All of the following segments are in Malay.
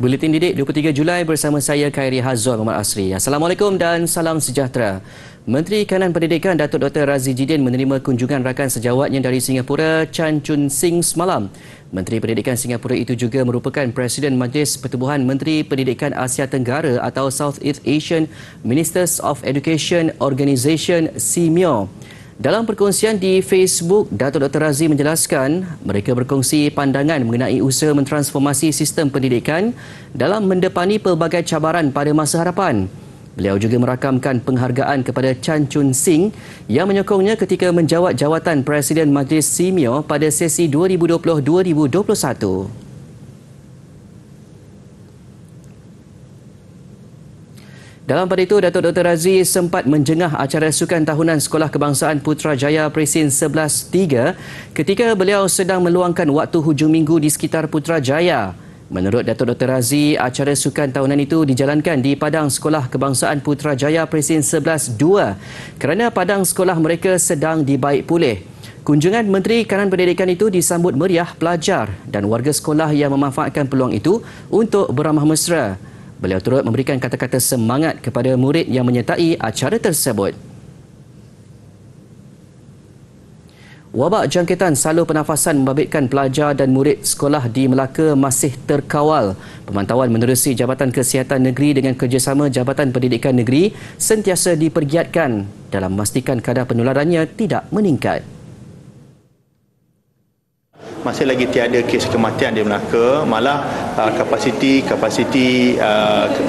Buletin Didik 23 Julai bersama saya Khairi Hazwan Muhammad Asri. Assalamualaikum dan salam sejahtera. Menteri Kanan Pendidikan Datuk Dr. Razzie Jidin menerima kunjungan rakan sejawatnya dari Singapura Chan Chun Sing semalam. Menteri Pendidikan Singapura itu juga merupakan Presiden Majlis Pertubuhan Menteri Pendidikan Asia Tenggara atau Southeast Asian Ministers of Education Organisation (SEAMIO). Dalam perkongsian di Facebook, Datuk Dr. Razzie menjelaskan mereka berkongsi pandangan mengenai usaha mentransformasi sistem pendidikan dalam mendepani pelbagai cabaran pada masa hadapan. Beliau juga merakamkan penghargaan kepada Chan Chun Sing yang menyokongnya ketika menjawat jawatan Presiden Majlis SEAMIO pada sesi 2020-2021. Dalam pada itu, Datuk Dr. Razzie sempat menjengah acara sukan tahunan Sekolah Kebangsaan Putrajaya Presin 11-3 ketika beliau sedang meluangkan waktu hujung minggu di sekitar Putrajaya. Menurut Datuk Dr. Razzie, acara sukan tahunan itu dijalankan di padang Sekolah Kebangsaan Putrajaya Presin 11-2 kerana padang sekolah mereka sedang dibaik pulih. Kunjungan Menteri Kanan Pendidikan itu disambut meriah pelajar dan warga sekolah yang memanfaatkan peluang itu untuk beramah mesra. Beliau turut memberikan kata-kata semangat kepada murid yang menyertai acara tersebut. Wabak jangkitan salur pernafasan membabitkan pelajar dan murid sekolah di Melaka masih terkawal. Pemantauan menerusi Jabatan Kesihatan Negeri dengan kerjasama Jabatan Pendidikan Negeri sentiasa dipergiatkan dalam memastikan kadar penularannya tidak meningkat. Masih lagi tiada kes kematian di Melaka, malah kapasiti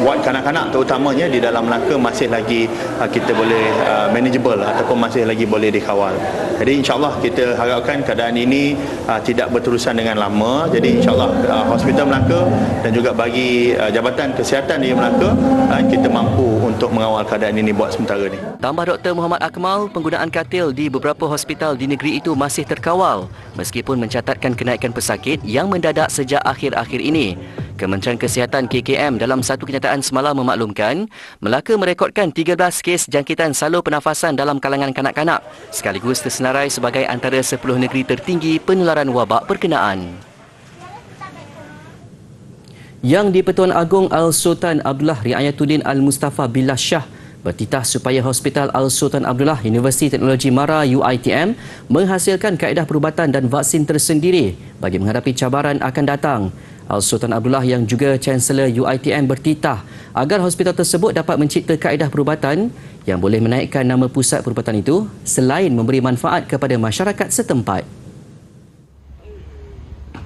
ward kanak-kanak terutamanya di dalam Melaka masih lagi kita boleh manageable ataupun masih lagi boleh dikawal. Jadi insya-Allah kita harapkan keadaan ini tidak berterusan dengan lama. Jadi insya-Allah Hospital Melaka dan juga bagi Jabatan Kesihatan di Melaka kita mampu untuk mengawal keadaan ini buat sementara ni. Tambah Dr. Muhammad Akmal, penggunaan katil di beberapa hospital di negeri itu masih terkawal meskipun mencatatkan kenaikan pesakit yang mendadak sejak akhir-akhir ini. Kementerian Kesihatan KKM dalam satu kenyataan semalam memaklumkan Melaka merekodkan 13 kes jangkitan salur pernafasan dalam kalangan kanak-kanak sekaligus tersenarai sebagai antara 10 negeri tertinggi penularan wabak berkenaan. Yang di-Pertuan Agong Al-Sultan Abdullah Riayatuddin Al-Mustafa Billah Shah bertitah supaya Hospital Al-Sultan Abdullah Universiti Teknologi MARA UiTM menghasilkan kaedah perubatan dan vaksin tersendiri bagi menghadapi cabaran akan datang. Al-Sultan Abdullah yang juga Chancellor UiTM bertitah agar hospital tersebut dapat mencipta kaedah perubatan yang boleh menaikkan nama pusat perubatan itu selain memberi manfaat kepada masyarakat setempat.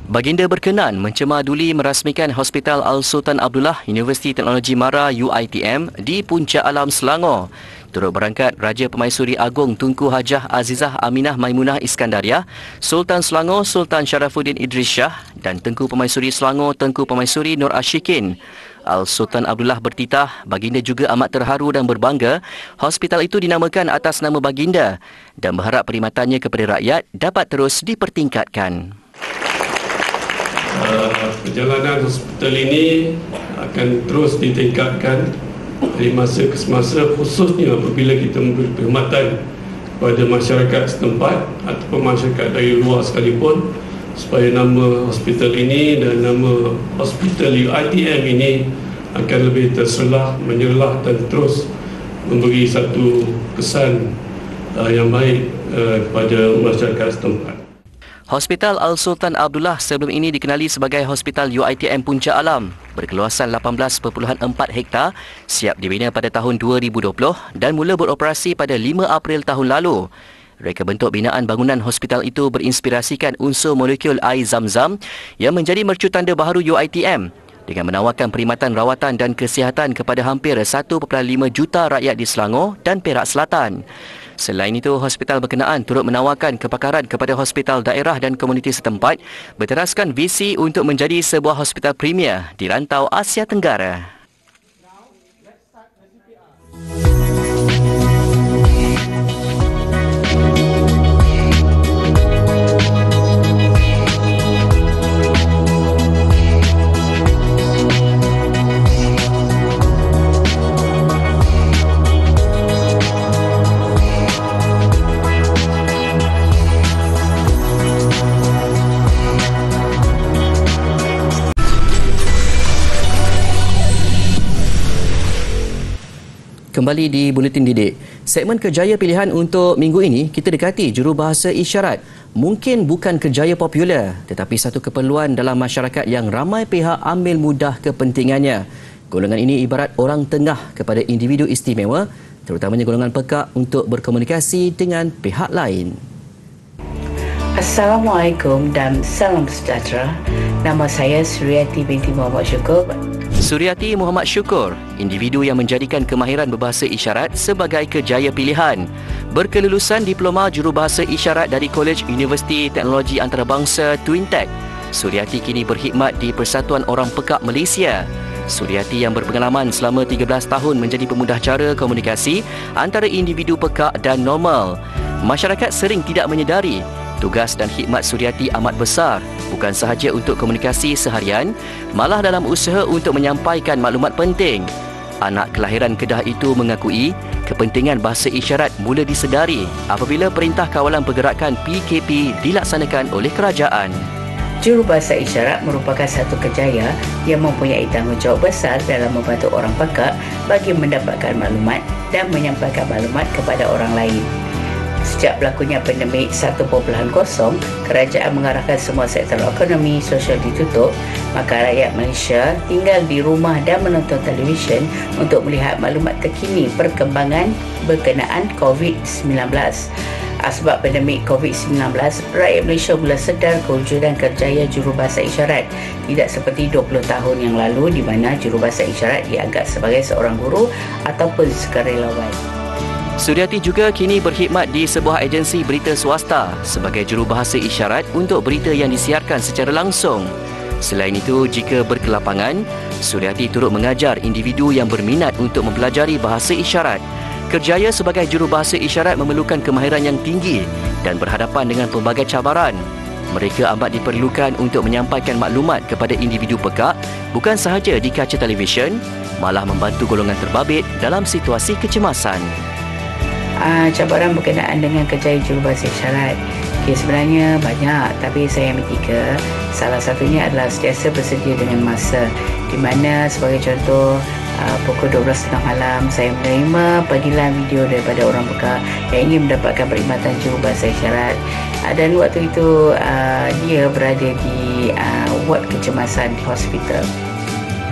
Baginda berkenan mencemaduli merasmikan Hospital Al-Sultan Abdullah Universiti Teknologi MARA UiTM di Puncak Alam, Selangor. Turut berangkat Raja Pemaisuri Agong Tunku Hajah Azizah Aminah Maimunah Iskandariah, Sultan Selangor Sultan Sharafuddin Idris Shah dan Tengku Pemaisuri Selangor Tengku Pemaisuri Nur Ashikin. Al-Sultan Abdullah bertitah, baginda juga amat terharu dan berbangga hospital itu dinamakan atas nama baginda dan berharap perkhidmatannya kepada rakyat dapat terus dipertingkatkan. Perjalanan hospital ini akan terus ditingkatkan dari masa ke semasa, khususnya apabila kita memberi perkhidmatan kepada masyarakat setempat ataupun masyarakat dari luar sekalipun, supaya nama hospital ini dan nama Hospital UiTM ini akan lebih terselah, menyerlah dan terus memberi satu kesan yang baik kepada masyarakat setempat. Hospital Al-Sultan Abdullah sebelum ini dikenali sebagai Hospital UiTM Puncak Alam berkeluasan 18.4 hektar, siap dibina pada tahun 2020 dan mula beroperasi pada 5 April tahun lalu. Reka bentuk binaan bangunan hospital itu berinspirasikan unsur molekul air Zam-Zam yang menjadi mercutanda baharu UiTM dengan menawarkan perkhidmatan rawatan dan kesihatan kepada hampir 1.5 juta rakyat di Selangor dan Perak Selatan. Selain itu, hospital berkenaan turut menawarkan kepakaran kepada hospital daerah dan komuniti setempat berteraskan visi untuk menjadi sebuah hospital premier di rantau Asia Tenggara. Kembali di Buletin Didik. Segmen kerjaya pilihan untuk minggu ini, kita dekati jurubahasa isyarat. Mungkin bukan kerjaya popular, tetapi satu keperluan dalam masyarakat yang ramai pihak ambil mudah kepentingannya. Golongan ini ibarat orang tengah kepada individu istimewa, terutamanya golongan pekak untuk berkomunikasi dengan pihak lain. Assalamualaikum dan salam sejahtera. Nama saya Suryati binti Muhammad Syukur. Suryati Muhammad Syukur, individu yang menjadikan kemahiran berbahasa isyarat sebagai kerjaya pilihan. Berkelulusan Diploma Jurubahasa Isyarat dari Kolej Universiti Teknologi Antarabangsa Twin Tech, Suryati kini berkhidmat di Persatuan Orang Pekak Malaysia. Suryati yang berpengalaman selama 13 tahun menjadi pemudah cara komunikasi antara individu pekak dan normal. Masyarakat sering tidak menyedari tugas dan khidmat Suryati amat besar, bukan sahaja untuk komunikasi seharian, malah dalam usaha untuk menyampaikan maklumat penting. Anak kelahiran Kedah itu mengakui kepentingan bahasa isyarat mula disedari apabila Perintah Kawalan Pergerakan PKP dilaksanakan oleh kerajaan. Jurubahasa isyarat merupakan satu kerjaya yang mempunyai tanggungjawab besar dalam membantu orang pekak bagi mendapatkan maklumat dan menyampaikan maklumat kepada orang lain. Sejak berlakunya pandemik 1.0, kerajaan mengarahkan semua sektor ekonomi sosial ditutup, maka rakyat Malaysia tinggal di rumah dan menonton televisyen untuk melihat maklumat terkini perkembangan berkenaan COVID-19. Sebab pandemik COVID-19, rakyat Malaysia mula sedar kewujudan kerjaya jurubahasa isyarat. Tidak seperti 20 tahun yang lalu di mana jurubahasa isyarat dianggap sebagai seorang guru ataupun sukarelawan. Suryati juga kini berkhidmat di sebuah agensi berita swasta sebagai jurubahasa isyarat untuk berita yang disiarkan secara langsung. Selain itu, jika berkelapangan, Suryati turut mengajar individu yang berminat untuk mempelajari bahasa isyarat. Kerjaya sebagai jurubahasa isyarat memerlukan kemahiran yang tinggi dan berhadapan dengan pelbagai cabaran. Mereka amat diperlukan untuk menyampaikan maklumat kepada individu pekak, bukan sahaja di kaca televisyen, malah membantu golongan terbabit dalam situasi kecemasan. Cabaran berkenaan dengan kerjaya jurubahasa isyarat, sebenarnya banyak, tapi saya ambil 3. Salah satunya adalah sentiasa bersedia dengan masa, di mana sebagai contoh pukul 12.30 malam saya menerima panggilan video daripada orang pekak yang ingin mendapatkan perkhidmatan jurubahasa isyarat, dan waktu itu dia berada di ward kecemasan di hospital.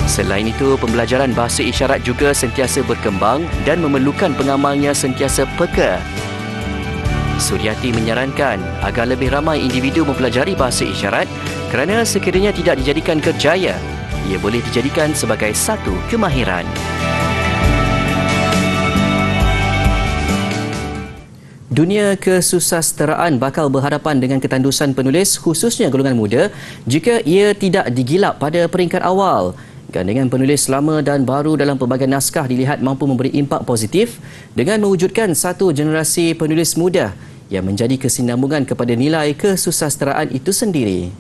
Selain itu, pembelajaran bahasa isyarat juga sentiasa berkembang dan memerlukan pengamalnya sentiasa peka. Suryati menyarankan agar lebih ramai individu mempelajari bahasa isyarat kerana sekiranya tidak dijadikan kerjaya, ia boleh dijadikan sebagai satu kemahiran. Dunia kesusasteraan bakal berhadapan dengan ketandusan penulis, khususnya golongan muda, jika ia tidak digilap pada peringkat awal. Gandengan penulis lama dan baru dalam pelbagai naskah dilihat mampu memberi impak positif dengan mewujudkan satu generasi penulis muda yang menjadi kesinambungan kepada nilai kesusasteraan itu sendiri.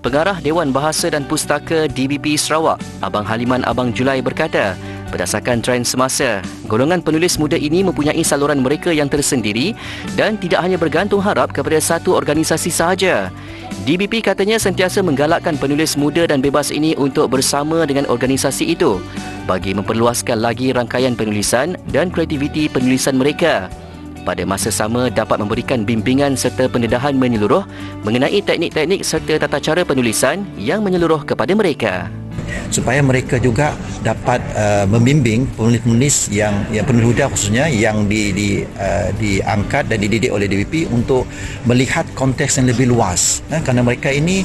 Pengarah Dewan Bahasa dan Pustaka DBP Sarawak, Abang Haliman Abang Julai berkata, berdasarkan trend semasa, golongan penulis muda ini mempunyai saluran mereka yang tersendiri dan tidak hanya bergantung harap kepada satu organisasi sahaja. DBP katanya sentiasa menggalakkan penulis muda dan bebas ini untuk bersama dengan organisasi itu bagi memperluaskan lagi rangkaian penulisan dan kreativiti penulisan mereka. Pada masa sama dapat memberikan bimbingan serta pendedahan menyeluruh mengenai teknik-teknik serta tata cara penulisan yang menyeluruh kepada mereka. Supaya mereka juga dapat membimbing penulis-penulis yang penulis muda khususnya yang diangkat dan dididik oleh DBP untuk melihat konteks yang lebih luas. Kerana mereka ini,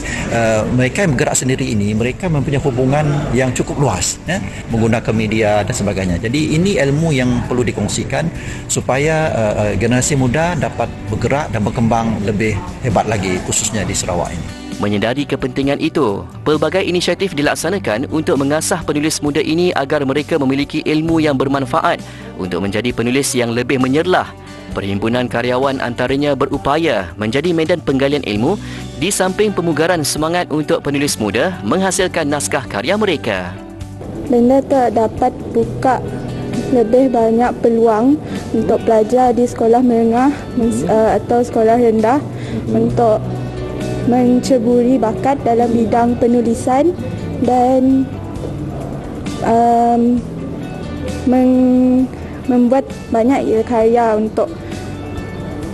mereka yang bergerak sendiri ini, mereka mempunyai hubungan yang cukup luas menggunakan media dan sebagainya. Jadi ini ilmu yang perlu dikongsikan supaya generasi muda dapat bergerak dan berkembang lebih hebat lagi khususnya di Sarawak ini. Menyedari kepentingan itu, pelbagai inisiatif dilaksanakan untuk mengasah penulis muda ini agar mereka memiliki ilmu yang bermanfaat untuk menjadi penulis yang lebih menyerlah. Perhimpunan karyawan antaranya berupaya menjadi medan penggalian ilmu di samping pemugaran semangat untuk penulis muda menghasilkan naskah karya mereka. Benda tak dapat buka lebih banyak peluang untuk pelajar di sekolah menengah atau sekolah rendah untuk menceburi bakat dalam bidang penulisan dan membuat banyak karya untuk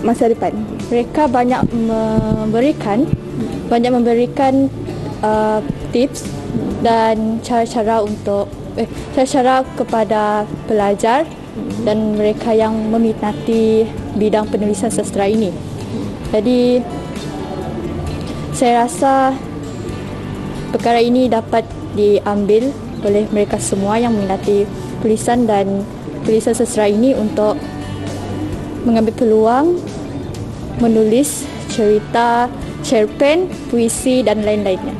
masa depan. Mereka banyak memberikan tips dan cara-cara kepada pelajar dan mereka yang meminati bidang penulisan sastra ini. Jadi saya rasa perkara ini dapat diambil oleh mereka semua yang meminati tulisan dan tulisan sastra ini untuk mengambil peluang menulis cerita, cerpen, puisi dan lain-lainnya.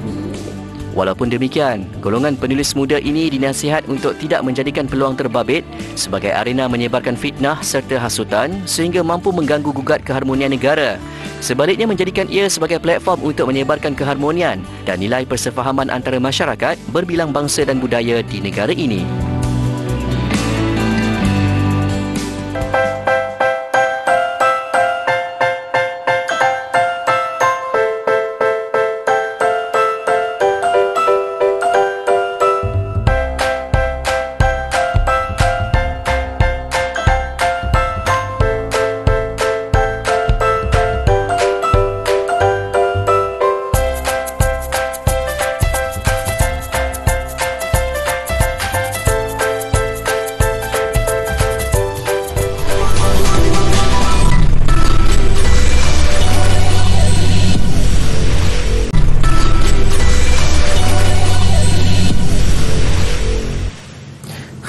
Walaupun demikian, golongan penulis muda ini dinasihat untuk tidak menjadikan peluang terbabit sebagai arena menyebarkan fitnah serta hasutan sehingga mampu mengganggu gugat keharmonian negara. Sebaliknya menjadikan ia sebagai platform untuk menyebarkan keharmonian dan nilai persefahaman antara masyarakat berbilang bangsa dan budaya di negara ini.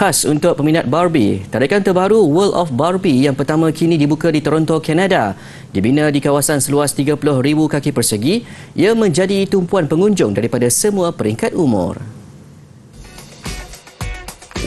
Khas untuk peminat Barbie, tarikan terbaru World of Barbie yang pertama kini dibuka di Toronto, Kanada. Dibina di kawasan seluas 30,000 kaki persegi, ia menjadi tumpuan pengunjung daripada semua peringkat umur.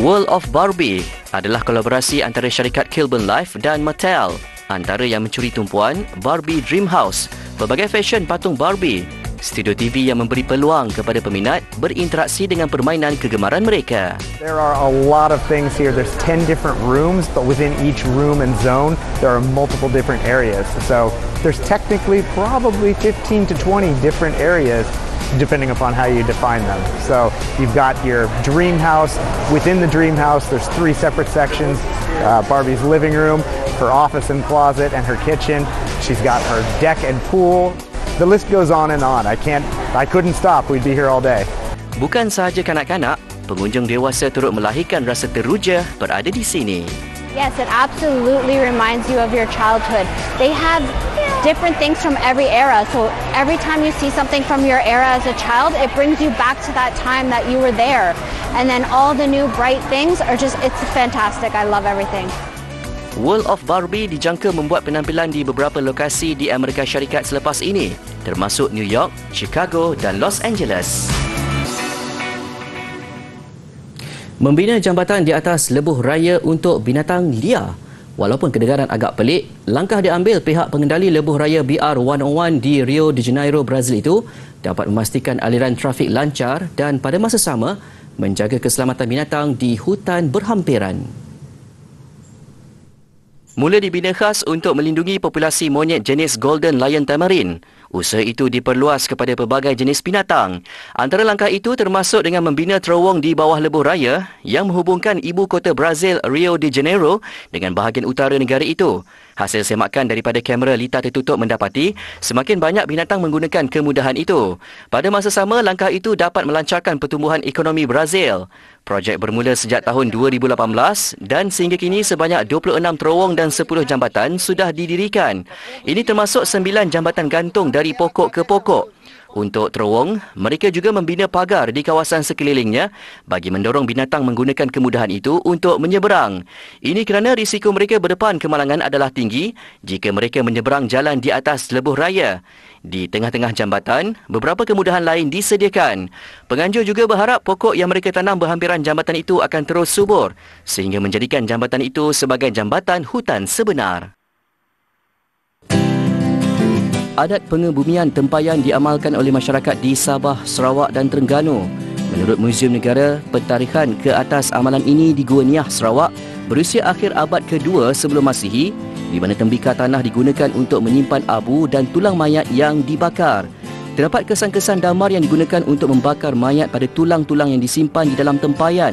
World of Barbie adalah kolaborasi antara syarikat Kilburn Life dan Mattel. Antara yang mencuri tumpuan, Barbie Dream House, pelbagai fashion patung Barbie, studio TV yang memberi peluang kepada peminat berinteraksi dengan permainan kegemaran mereka. There are a lot of things here. There's 10 different rooms, but within each room and zone, there are multiple different areas. So there's technically probably 15 to 20 different areas depending upon how you define them. So you've got your dream house. Within the dream house, there's 3 separate sections. Barbie's living room, her office and closet, and her kitchen. She's got her deck and pool. The list goes on and on. I couldn't stop. We'd be here all day. Bukan sahaja kanak-kanak, pengunjung dewasa turut melahirkan rasa teruja berada di sini. Yes, it absolutely reminds you of your childhood. They have different things from every era. So every time you see something from your era as a child, it brings you back to that time that you were there. And then all the new bright things are just, it's fantastic. I love everything. World of Barbie dijangka membuat penampilan di beberapa lokasi di Amerika Syarikat selepas ini, termasuk New York, Chicago dan Los Angeles. Membina jambatan di atas lebuh raya untuk binatang liar. Walaupun kedengaran agak pelik, langkah diambil pihak pengendali lebuh raya BR-101 di Rio de Janeiro, Brazil itu dapat memastikan aliran trafik lancar dan pada masa sama menjaga keselamatan binatang di hutan berhampiran. Mula dibina khas untuk melindungi populasi monyet jenis Golden Lion Tamarin. Usaha itu diperluas kepada pelbagai jenis binatang. Antara langkah itu termasuk dengan membina terowong di bawah lebuh raya yang menghubungkan ibu kota Brazil, Rio de Janeiro dengan bahagian utara negara itu. Hasil semakan daripada kamera litar tertutup mendapati semakin banyak binatang menggunakan kemudahan itu. Pada masa sama, langkah itu dapat melancarkan pertumbuhan ekonomi Brazil. Projek bermula sejak tahun 2018 dan sehingga kini sebanyak 26 terowong dan 10 jambatan sudah didirikan. Ini termasuk 9 jambatan gantung dari pokok ke pokok. Untuk terowong, mereka juga membina pagar di kawasan sekelilingnya bagi mendorong binatang menggunakan kemudahan itu untuk menyeberang. Ini kerana risiko mereka berdepan kemalangan adalah tinggi jika mereka menyeberang jalan di atas lebuh raya. Di tengah-tengah jambatan, beberapa kemudahan lain disediakan. Penganjur juga berharap pokok yang mereka tanam berhampiran jambatan itu akan terus subur sehingga menjadikan jambatan itu sebagai jambatan hutan sebenar. Adat pengebumian tempayan diamalkan oleh masyarakat di Sabah, Sarawak dan Terengganu. Menurut Muzium Negara, pentarikhan ke atas amalan ini di Gua Niah, Sarawak berusia akhir abad kedua sebelum Masihi, di mana tembikar tanah digunakan untuk menyimpan abu dan tulang mayat yang dibakar. Terdapat kesan-kesan damar yang digunakan untuk membakar mayat pada tulang-tulang yang disimpan di dalam tempayan.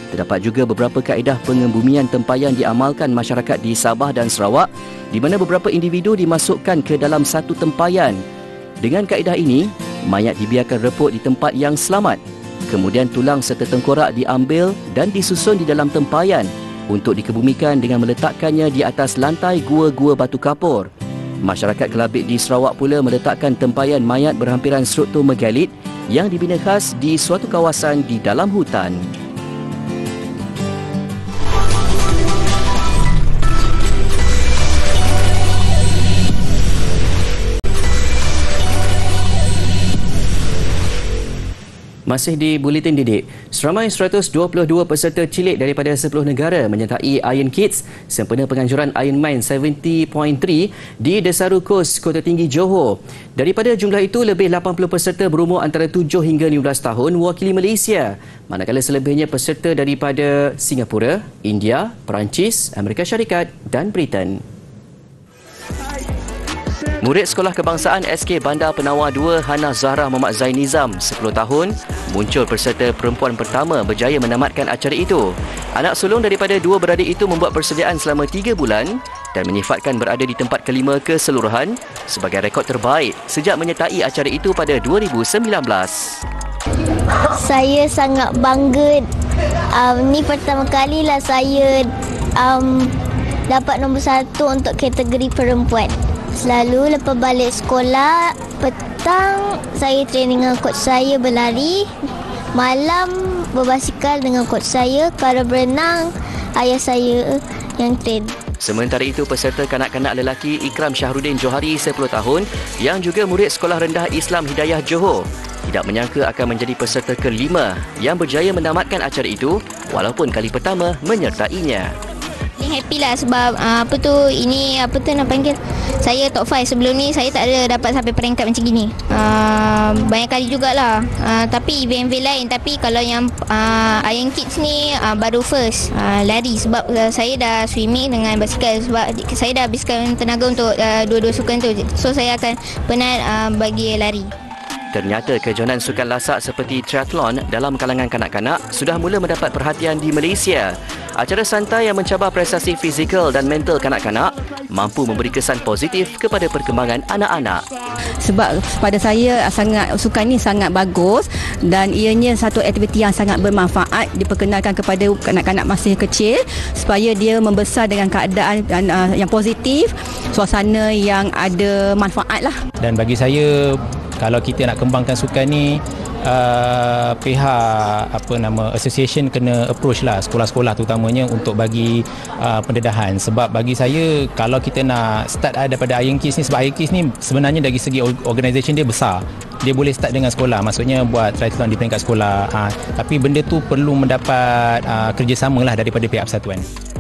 Terdapat juga beberapa kaedah pengembumian tempayan diamalkan masyarakat di Sabah dan Sarawak di mana beberapa individu dimasukkan ke dalam satu tempayan. Dengan kaedah ini, mayat dibiarkan reput di tempat yang selamat. Kemudian tulang serta tengkorak diambil dan disusun di dalam tempayan untuk dikebumikan dengan meletakkannya di atas lantai gua-gua batu kapur. Masyarakat Kelabit di Sarawak pula meletakkan tempayan mayat berhampiran struktur megalit yang dibina khas di suatu kawasan di dalam hutan. Masih di Buletin Didik, seramai 122 peserta cilik daripada 10 negara menyertai Iron Kids sempena penganjuran Iron Mind 70.3 di Desaru Kos, Kota Tinggi, Johor. Daripada jumlah itu, lebih 80 peserta berumur antara 7 hingga 15 tahun mewakili Malaysia, manakala selebihnya peserta daripada Singapura, India, Perancis, Amerika Syarikat dan Britain. Murid Sekolah Kebangsaan SK Bandar Penawar 2 Hana Zahra Muhammad Zain Nizam, 10 tahun, muncul peserta perempuan pertama berjaya menamatkan acara itu. Anak sulung daripada dua beradik itu membuat persediaan selama 3 bulan dan menyifatkan berada di tempat kelima keseluruhan sebagai rekod terbaik sejak menyertai acara itu pada 2019. Saya sangat bangga. Ni pertama kalilah saya dapat nombor 1 untuk kategori perempuan. Selalu lepas balik sekolah, petang saya training dengan coach saya berlari, malam berbasikal dengan coach saya, kalau berenang ayah saya yang train. Sementara itu, peserta kanak-kanak lelaki Ikram Syahrudin Johari, 10 tahun, yang juga murid Sekolah Rendah Islam Hidayah Johor, tidak menyangka akan menjadi peserta kelima yang berjaya menamatkan acara itu walaupun kali pertama menyertainya. Happy lah sebab ini nak panggil saya top 5. Sebelum ni saya tak ada dapat sampai peringkat macam gini. Banyak kali jugalah, tapi event-event lain. Tapi kalau yang Iron Kids ni baru first lari sebab saya dah swimming dengan basikal sebab saya dah habiskan tenaga untuk dua-dua sukan tu. So saya akan penat bagi lari. Ternyata kejohanan sukan lasak seperti triathlon dalam kalangan kanak-kanak sudah mula mendapat perhatian di Malaysia. Acara santai yang mencabar prestasi fizikal dan mental kanak-kanak mampu memberi kesan positif kepada perkembangan anak-anak. Sebab pada saya sukan ini sangat bagus dan ianya satu aktiviti yang sangat bermanfaat diperkenalkan kepada kanak-kanak masih kecil supaya dia membesar dengan keadaan yang positif, suasana yang ada manfaat lah. Dan bagi saya, kalau kita nak kembangkan sukan ni, pihak association kena approach lah sekolah-sekolah terutamanya untuk bagi pendedahan. Sebab bagi saya, kalau kita nak start daripada Iron Kids ni, sebab Iron Kids ni sebenarnya dari segi organisation dia besar, dia boleh start dengan sekolah, maksudnya buat triathlon di peringkat sekolah, tapi benda tu perlu mendapat kerjasama lah daripada pihak persatuan.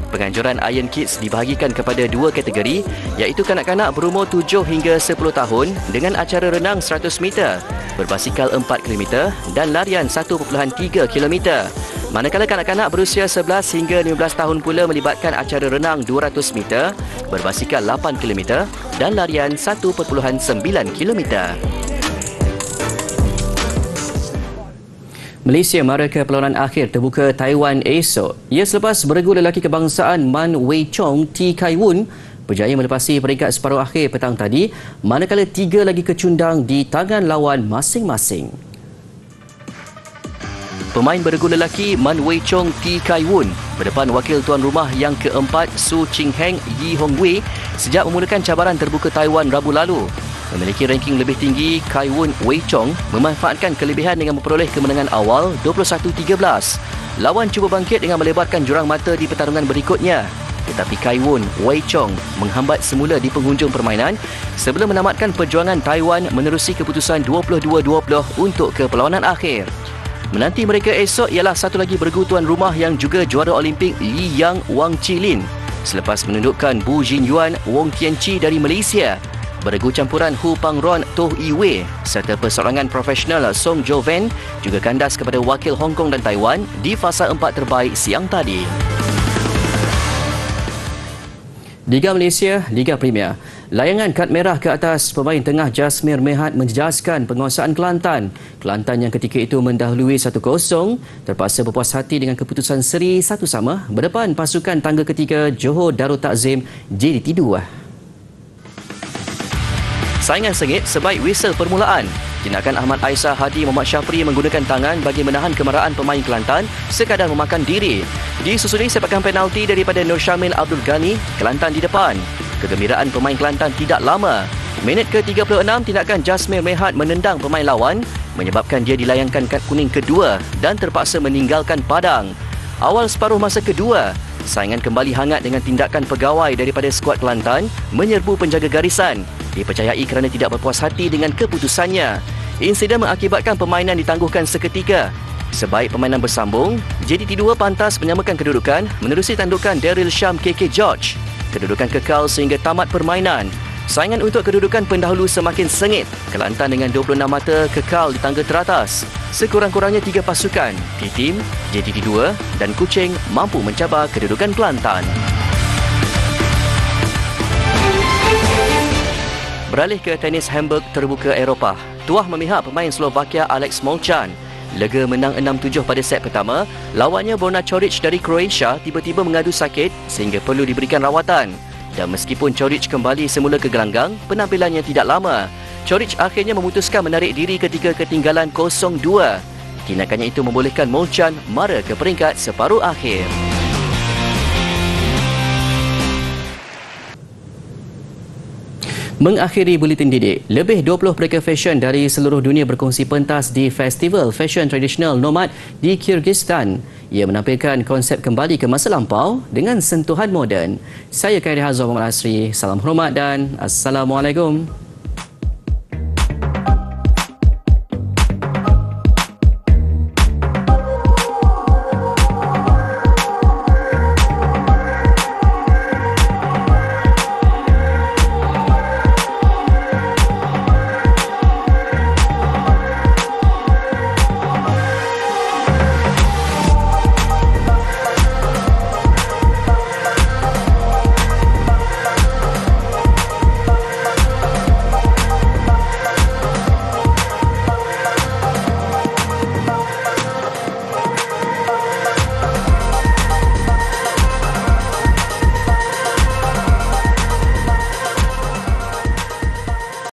Penganjuran Iron Kids dibahagikan kepada 2 kategori, iaitu kanak-kanak berumur 7 hingga 10 tahun dengan acara renang 100 meter, berbasikal 4 km dan larian 1.3 km. Manakala kanak-kanak berusia 11 hingga 15 tahun pula melibatkan acara renang 200 meter, berbasikal 8 km dan larian 1.9 km. Malaysia mara ke perlawanan akhir terbuka Taiwan esok. Ia selepas beregu lelaki kebangsaan Man Wei Chong T Kai Woon berjaya melepasi peringkat separuh akhir petang tadi, manakala 3 lagi kecundang di tangan lawan masing-masing. Pemain beregu lelaki Man Wei Chong T Kai Woon berdepan wakil tuan rumah yang keempat Su Ching Heng Yi Hong Wei sejak memulakan cabaran terbuka Taiwan Rabu lalu. Memiliki ranking lebih tinggi, Kai Woon Wei Chong memanfaatkan kelebihan dengan memperoleh kemenangan awal 21-13. Lawan cuba bangkit dengan melebarkan jurang mata di pertarungan berikutnya. Tetapi Kai Woon Wei Chong menghambat semula di penghujung permainan sebelum menamatkan perjuangan Taiwan menerusi keputusan 22-20 untuk ke perlawanan akhir. Menanti mereka esok ialah satu lagi beregu tuan rumah yang juga juara Olimpik Li Yang Wang Chilin selepas menundukkan Bu Jin Yuan Wong Tian Chi dari Malaysia. Beregu campuran Hu Pang Ron Toh Yi Wei serta persoalangan profesional Song Jo Ven juga kandas kepada wakil Hong Kong dan Taiwan di fasa 4 terbaik siang tadi. Liga Malaysia, Liga Premier. Layangan kad merah ke atas pemain tengah Jasmir Mehat menjejaskan penguasaan Kelantan. Kelantan yang ketika itu mendahului 1-0 terpaksa berpuas hati dengan keputusan seri 1-1 berdepan pasukan tangga ketiga Johor Darul Takzim JDT 2. Saingan sengit sebaik whistle permulaan. Tindakan Ahmad Aisyah Hadi Muhammad Syafri menggunakan tangan bagi menahan kemarahan pemain Kelantan sekadar memakan diri. Disusuli sepakan penalti daripada Nur Syamil Abdul Ghani, Kelantan di depan. Kegembiraan pemain Kelantan tidak lama. Minit ke-36, tindakan Jasmir Mehat menendang pemain lawan menyebabkan dia dilayangkan kad kuning kedua dan terpaksa meninggalkan padang. Awal separuh masa kedua, saingan kembali hangat dengan tindakan pegawai daripada skuad Kelantan menyerbu penjaga garisan. Dipercayai kerana tidak berpuas hati dengan keputusannya. Insiden mengakibatkan permainan ditangguhkan seketika. Sebaik permainan bersambung, JDT 2 pantas menyamakan kedudukan menerusi tandukan Daryl Sham KK George. Kedudukan kekal sehingga tamat permainan. Saingan untuk kedudukan pendahulu semakin sengit. Kelantan dengan 26 mata kekal di tangga teratas. Sekurang-kurangnya 3 pasukan, T-Team, JDT 2 dan Kuching mampu mencabar kedudukan Kelantan. Beralih ke tenis Hamburg terbuka Eropah. Tuah memihak pemain Slovakia Alex Molchan. Lega menang 6-7 pada set pertama, lawannya Borna Coric dari Croatia tiba-tiba mengadu sakit sehingga perlu diberikan rawatan. Dan meskipun Coric kembali semula ke gelanggang, penampilannya tidak lama. Coric akhirnya memutuskan menarik diri ketika ketinggalan 0-2. Tindakannya itu membolehkan Molchan mara ke peringkat separuh akhir. Mengakhiri buletin didik, lebih 20 pelakon fashion dari seluruh dunia berkongsi pentas di Festival Fashion Tradisional Nomad di Kyrgyzstan. Ia menampilkan konsep kembali ke masa lampau dengan sentuhan moden. Saya Khairi Hazwa Muhammad Asri. Salam hormat dan Assalamualaikum.